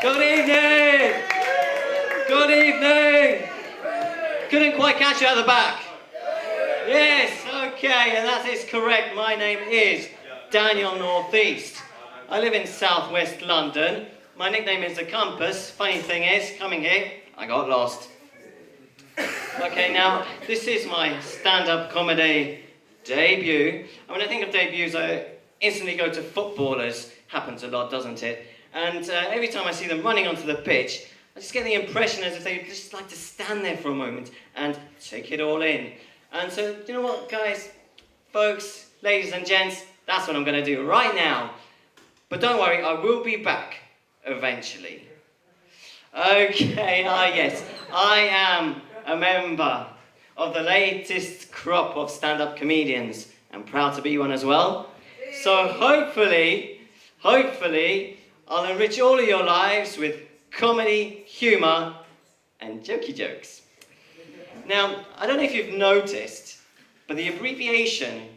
Good evening! Good evening! Couldn't quite catch you at the back. Yes, okay, and that is correct. My name is Daniel Northeast. I live in southwest London. My nickname is The Compass. Funny thing is, coming here, I got lost. Okay, now, this is my stand-up comedy debut. And when I think of debuts, I instantly go to footballers. Happens a lot, doesn't it? And every time I see them running onto the pitch, I just get the impression as if they just like to stand there for a moment and take it all in. And so, you know what, guys, folks, ladies and gents, that's what I'm going to do right now. But don't worry, I will be back eventually. Okay, yes, I am a member of the latest crop of stand-up comedians. I'm proud to be one as well. So hopefully, I'll enrich all of your lives with comedy, humour, and jokey jokes. Now, I don't know if you've noticed, but the abbreviation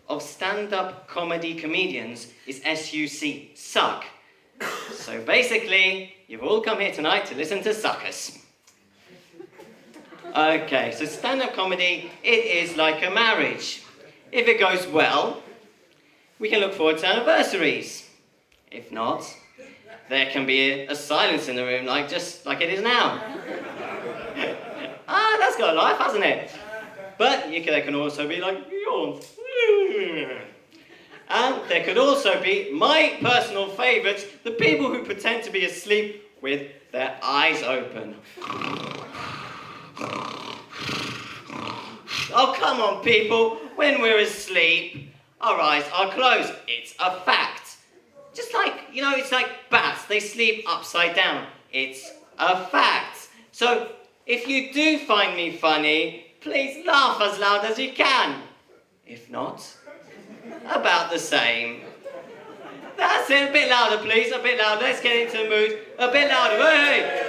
of stand-up comedy comedians is SUC, suck. So basically, you've all come here tonight to listen to suckers. Okay, so stand-up comedy, it is like a marriage. If it goes well, we can look forward to anniversaries. If not, there can be a silence in the room, just like it is now. That's got a life, hasn't it? But there can also be like yawns. And there could also be my personal favourites, the people who pretend to be asleep with their eyes open. Oh, come on, people. When we're asleep, our eyes are closed. It's a fact. Just like, it's like bats. They sleep upside down. It's a fact. So, if you do find me funny, please laugh as loud as you can. If not, about the same. That's it. A bit louder, please. A bit louder. Let's get into the mood. A bit louder. Hey!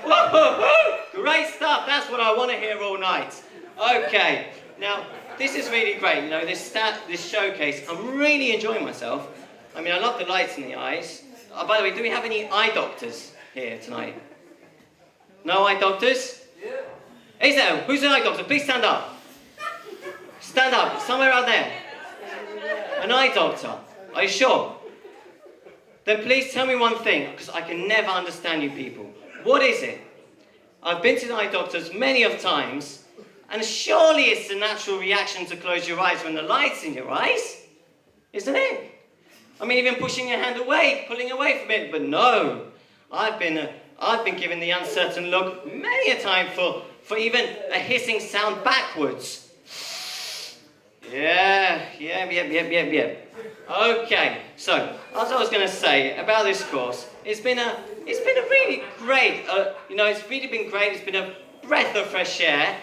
Whoa. Great stuff. That's what I want to hear all night. Okay. Now, this is really great. This showcase. I'm really enjoying myself. I mean, I love the lights in the eyes. By the way, do we have any eye doctors here tonight? No eye doctors? Yeah. Is there? Who's an eye doctor? Please stand up. Stand up. Somewhere out there. An eye doctor. Are you sure? Then please tell me one thing, because I can never understand you people. What is it? I've been to the eye doctors many of times, and surely it's a natural reaction to close your eyes when the light's in your eyes, isn't it? I mean, even pushing your hand away, pulling away from it, but no. I've been given the uncertain look many a time for even a hissing sound backwards. Yeah. Okay, so as I was going to say about this course, it's been a really great. It's really been great. It's been a breath of fresh air.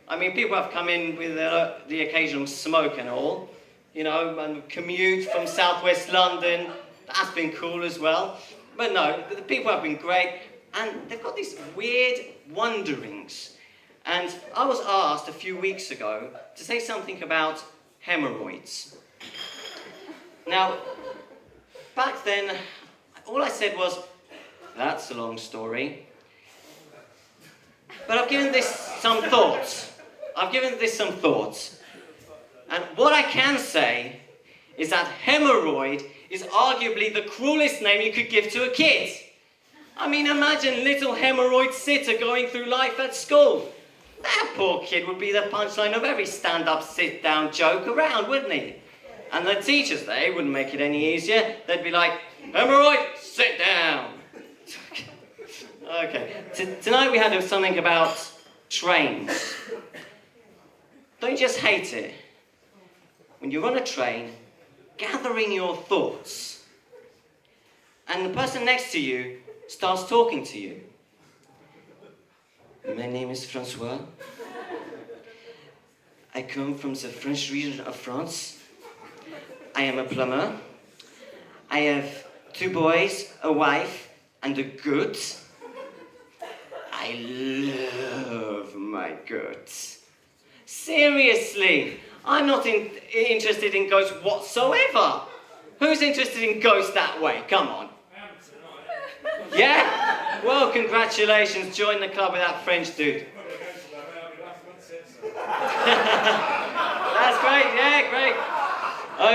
I mean, people have come in with the occasional smoke and all, and commute from southwest London. That's been cool as well. But no, the people have been great, and they've got these weird wonderings. And I was asked a few weeks ago to say something about hemorrhoids. Now, back then, all I said was, that's a long story. But I've given this some thoughts. And what I can say is that hemorrhoid is arguably the cruelest name you could give to a kid. I mean, imagine little hemorrhoid sitter going through life at school. That poor kid would be the punchline of every stand-up, sit-down joke around, wouldn't he? And the teachers, they wouldn't make it any easier. They'd be like, hemorrhoid, sit down. Okay, tonight we had something about trains. Don't you just hate it? When you're on a train, gathering your thoughts, and the person next to you starts talking to you. My name is Francois. I come from the French region of France. I am a plumber. I have 2 boys, a wife, and a goat. I love my goats. Seriously, I'm not interested in ghosts whatsoever. Who's interested in ghosts that way? Come on. Yeah? Well, congratulations. Join the club with that French dude. That's great. Yeah, great.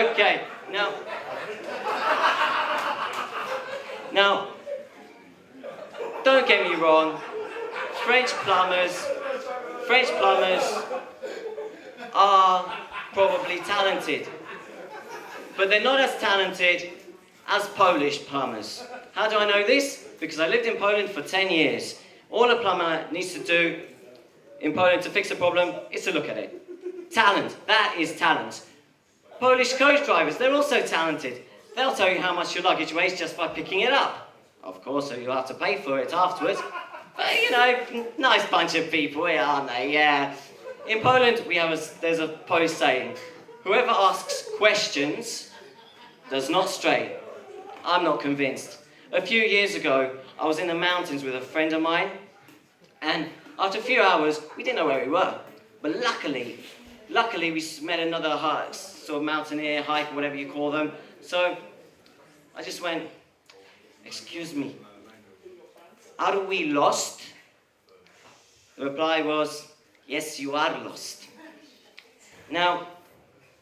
Okay. Now, don't get me wrong. French plumbers are probably talented, but they're not as talented as Polish plumbers. How do I know this? Because I lived in Poland for 10 years. All a plumber needs to do in Poland to fix a problem is to look at it. Talent, that is talent. Polish coach drivers, they're also talented. They'll tell you how much your luggage weighs just by picking it up. Of course, so you'll have to pay for it afterwards. But, you know, nice bunch of people, aren't they? Yeah. In Poland, there's a Polish saying, whoever asks questions does not stray. I'm not convinced. A few years ago, I was in the mountains with a friend of mine, and after a few hours, we didn't know where we were. But luckily we met another sort of mountaineer, hike, whatever you call them. So I just went, excuse me, are we lost? The reply was, yes, you are lost. Now,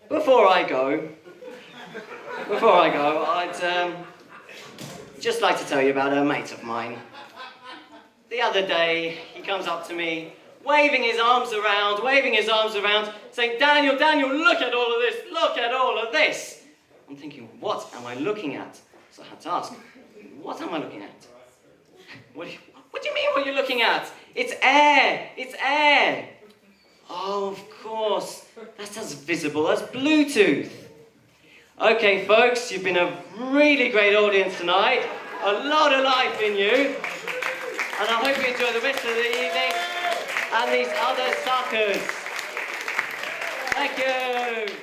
before I go, I'd just like to tell you about a mate of mine. The other day, he comes up to me, waving his arms around, saying, Daniel, look at all of this. I'm thinking, what am I looking at? So I had to ask, what am I looking at? What do you mean what you're looking at? It's air. Oh, of course, that's as visible as Bluetooth. Okay, folks, you've been a really great audience tonight. A lot of life in you. And I hope you enjoy the rest of the evening and these other suckers. Thank you.